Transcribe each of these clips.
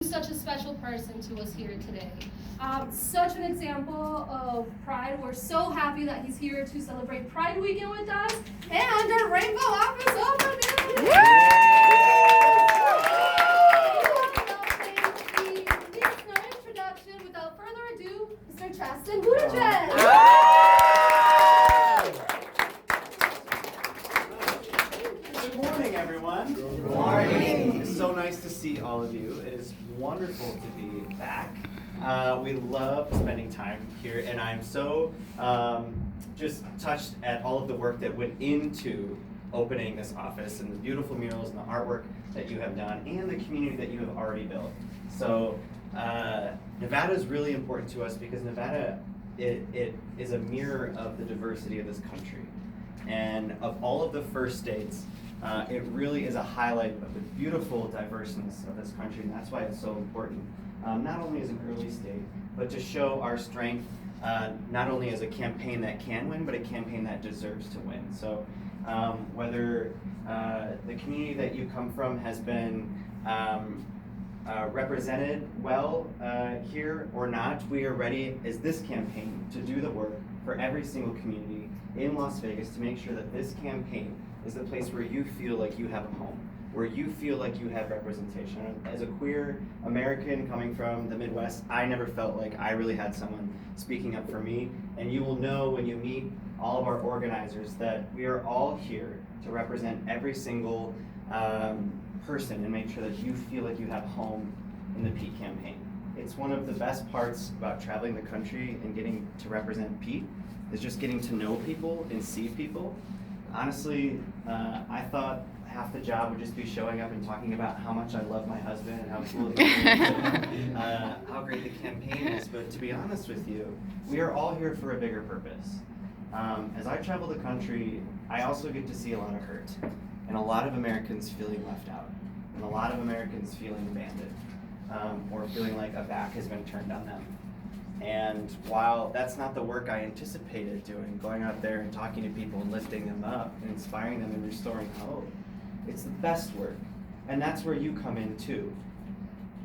Such a special person to us here today. Such an example of pride. We're so happy that he's here to celebrate Pride Weekend with us and our Rainbow Office opening. Needs no introduction. Without further ado, Mr. Chasten Buttigieg. Good morning, everyone. Good morning. It's so nice to see all of you. It is wonderful to be back. We love spending time here, and I'm so just touched at all of the work that went into opening this office and the beautiful murals and the artwork that you have done and the community that you have already built. So Nevada is really important to us because Nevada, it is a mirror of the diversity of this country. And of all of the first states, it really is a highlight of the beautiful diverseness of this country, and that's why it's so important, not only as an early state, but to show our strength, not only as a campaign that can win, but a campaign that deserves to win. So whether the community that you come from has been represented well here or not, we are ready as this campaign to do the work for every single community in Las Vegas to make sure that this campaign is the place where you feel like you have a home, where you feel like you have representation. As a queer American coming from the Midwest, I never felt like I really had someone speaking up for me, and you will know when you meet all of our organizers that we are all here to represent every single person and make sure that you feel like you have home in the Pete campaign. It's one of the best parts about traveling the country and getting to represent Pete is just getting to know people and see people. Honestly, I thought half the job would just be showing up and talking about how much I love my husband and how cool he is, how great the campaign is. But to be honest with you, we are all here for a bigger purpose. As I travel the country, I also get to see a lot of hurt and a lot of Americans feeling left out and a lot of Americans feeling abandoned or feeling like a back has been turned on them. And while that's not the work I anticipated doing, going out there and talking to people and lifting them up and inspiring them and restoring hope, it's the best work. And that's where you come in too.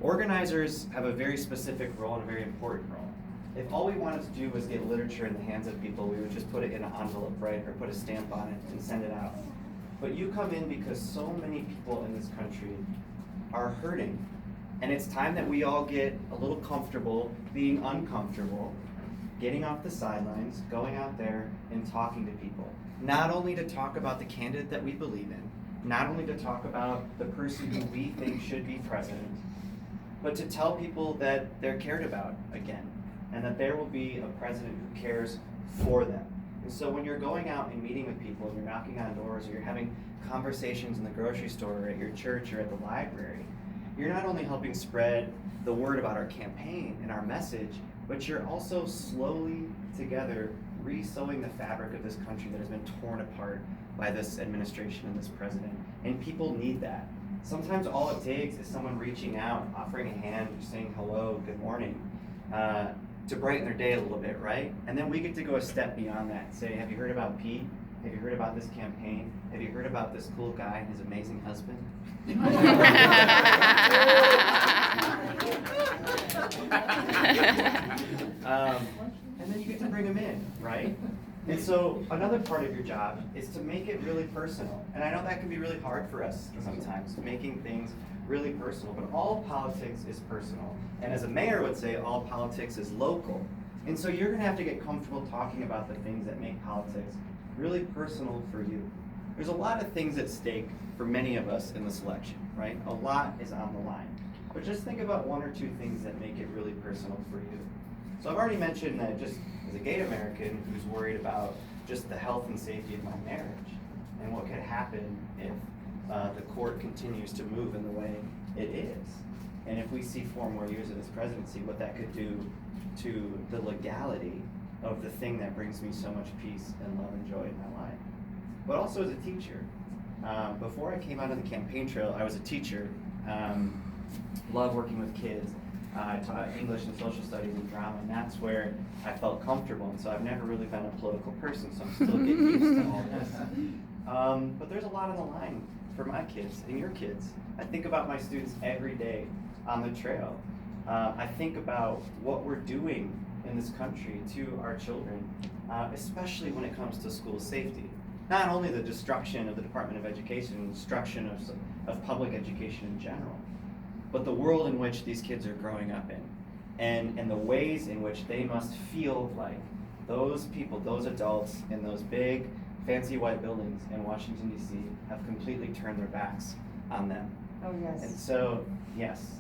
Organizers have a very specific role and a very important role. If all we wanted to do was get literature in the hands of people, we would just put it in an envelope, right? Or put a stamp on it and send it out. But you come in because so many people in this country are hurting. And it's time that we all get a little comfortable being uncomfortable, getting off the sidelines, going out there and talking to people. Not only to talk about the candidate that we believe in, not only to talk about the person who we think should be president, but to tell people that they're cared about again, and that there will be a president who cares for them. And so when you're going out and meeting with people, and you're knocking on doors, or you're having conversations in the grocery store, or at your church, or at the library, you're not only helping spread the word about our campaign and our message, but you're also slowly together re-sewing the fabric of this country that has been torn apart by this administration and this president. And people need that. Sometimes all it takes is someone reaching out, offering a hand, saying hello, good morning, to brighten their day a little bit, right? And then we get to go a step beyond that and say, have you heard about Pete? Have you heard about this campaign? Have you heard about this cool guy and his amazing husband? And then you get to bring them in, right? And so another part of your job is to make it really personal. And I know that can be really hard for us sometimes, making things really personal, but all politics is personal. And as a mayor would say, all politics is local. And so you're gonna have to get comfortable talking about the things that make politics really personal for you. There's a lot of things at stake for many of us in this election, right? A lot is on the line. But just think about one or two things that make it really personal for you. So I've already mentioned that just as a gay American who's worried about just the health and safety of my marriage and what could happen if the court continues to move in the way it is. And if we see 4 more years of this presidency, what that could do to the legality of the thing that brings me so much peace and love and joy in my life. But also as a teacher. Before I came out on the campaign trail, I was a teacher. Love working with kids. I taught English and social studies and drama, and that's where I felt comfortable. And so I've never really been a political person, so I'm still getting used to all this. But there's a lot on the line for my kids and your kids. I think about my students every day on the trail. I think about what we're doing in this country to our children, especially when it comes to school safety. Not only the destruction of the Department of Education, destruction of public education in general, but the world in which these kids are growing up in, and the ways in which they must feel like those people, those adults in those big, fancy white buildings in Washington, D.C. have completely turned their backs on them. Oh, yes. And so, yes.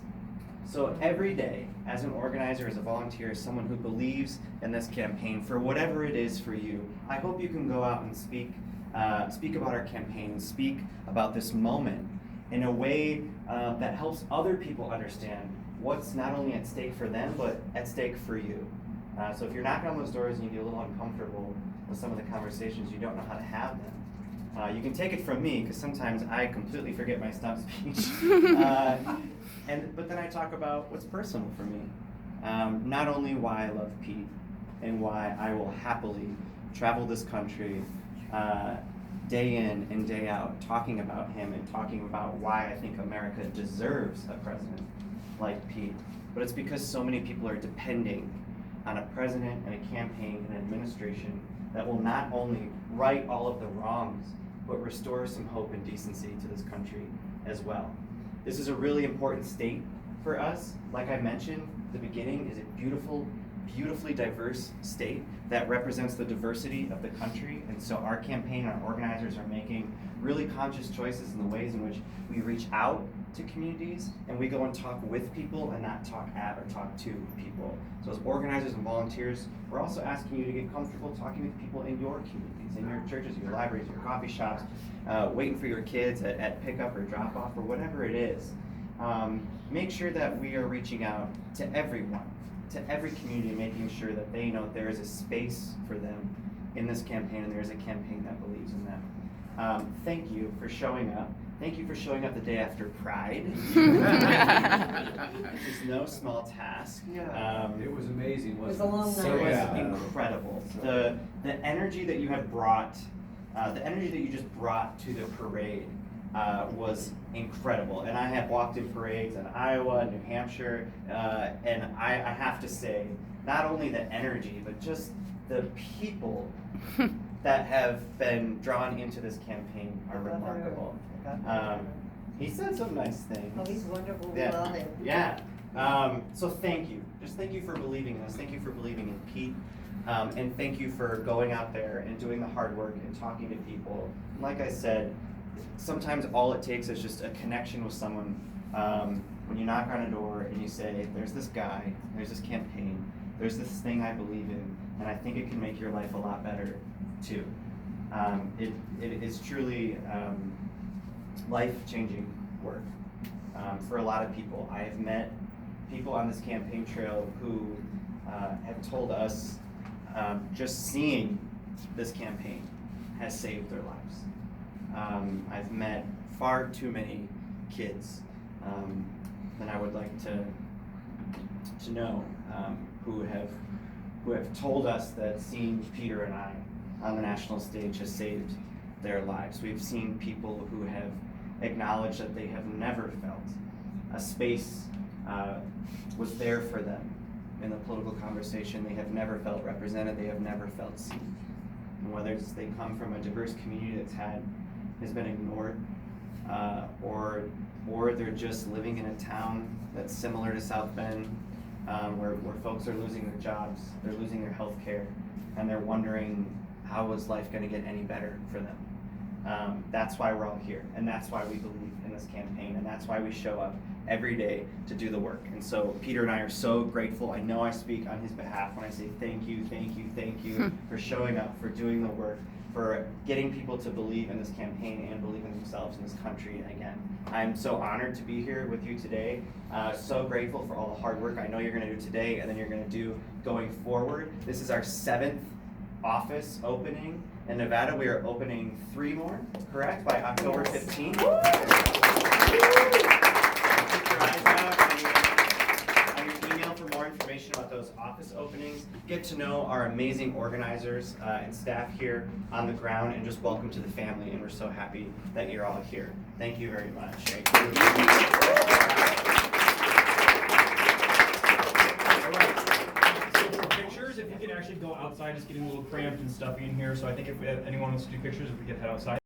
So every day, as an organizer, as a volunteer, as someone who believes in this campaign, for whatever it is for you, I hope you can go out and speak about our campaign and speak about this moment in a way that helps other people understand what's not only at stake for them, but at stake for you. So if you're knocking on those doors and you get a little uncomfortable with some of the conversations, you don't know how to have them, you can take it from me, because sometimes I completely forget my stump speech. But then I talk about what's personal for me. Not only why I love Pete and why I will happily travel this country day in and day out, talking about him and talking about why I think America deserves a president like Pete, but it's because so many people are depending on a president and a campaign and an administration that will not only right all of the wrongs, but restore some hope and decency to this country as well. This is a really important state for us. Like I mentioned at the beginning, is a beautiful, beautifully diverse state that represents the diversity of the country. And so our campaign, our organizers are making really conscious choices in the ways in which we reach out to communities and we go and talk with people and not talk at or talk to people. So as organizers and volunteers, we're also asking you to get comfortable talking with people in your communities, in your churches, your libraries, your coffee shops, waiting for your kids at pickup or drop off or whatever it is. Make sure that we are reaching out to everyone, to every community, making sure that they know there is a space for them in this campaign and there is a campaign that believes in them. Thank you for showing up. Thank you for showing up the day after Pride. It's no small task. Yeah. It was amazing, It was wasn't a long So it night. was incredible. The energy that you have brought, the energy that you just brought to the parade was incredible. And I have walked in parades in Iowa, New Hampshire, and I have to say, not only the energy, but just the people that have been drawn into this campaign are remarkable. He said some nice things. Oh, he's wonderful. We Yeah. love him. Yeah. So thank you. Just thank you for believing in us. Thank you for believing in Pete. And thank you for going out there and doing the hard work and talking to people. And like I said, sometimes all it takes is just a connection with someone. When you knock on a door and you say, there's this guy, there's this campaign, there's this thing I believe in, and I think it can make your life a lot better too. It is truly life-changing work for a lot of people. I have met people on this campaign trail who have told us just seeing this campaign has saved their lives. I've met far too many kids than I would like to know who have told us that seeing Peter and I on the national stage has saved their lives. We've seen people who have acknowledged that they have never felt a space was there for them in the political conversation. They have never felt represented. They have never felt seen. And whether it's they come from a diverse community has been ignored, or they're just living in a town that's similar to South Bend, where folks are losing their jobs, they're losing their health care, and they're wondering how is life going to get any better for them. That's why we're all here, and that's why we believe in this campaign, and that's why we show up every day to do the work. And so Peter and I are so grateful. I know I speak on his behalf when I say thank you for showing up, for doing the work, for getting people to believe in this campaign and believe in themselves in this country. And again, I'm so honored to be here with you today. So grateful for all the hard work I know you're going to do today and then you're going to do going forward. This is our 7th office opening. In Nevada, we are opening 3 more, correct? By October 15th. Keep your eyes out on your email for more information about those office openings. Get to know our amazing organizers and staff here on the ground, and just welcome to the family. And we're so happy that you're all here. Thank you very much. Thank you. actually go outside. It's getting a little cramped and stuffy in here, so I think if anyone wants to do pictures, if we could head outside.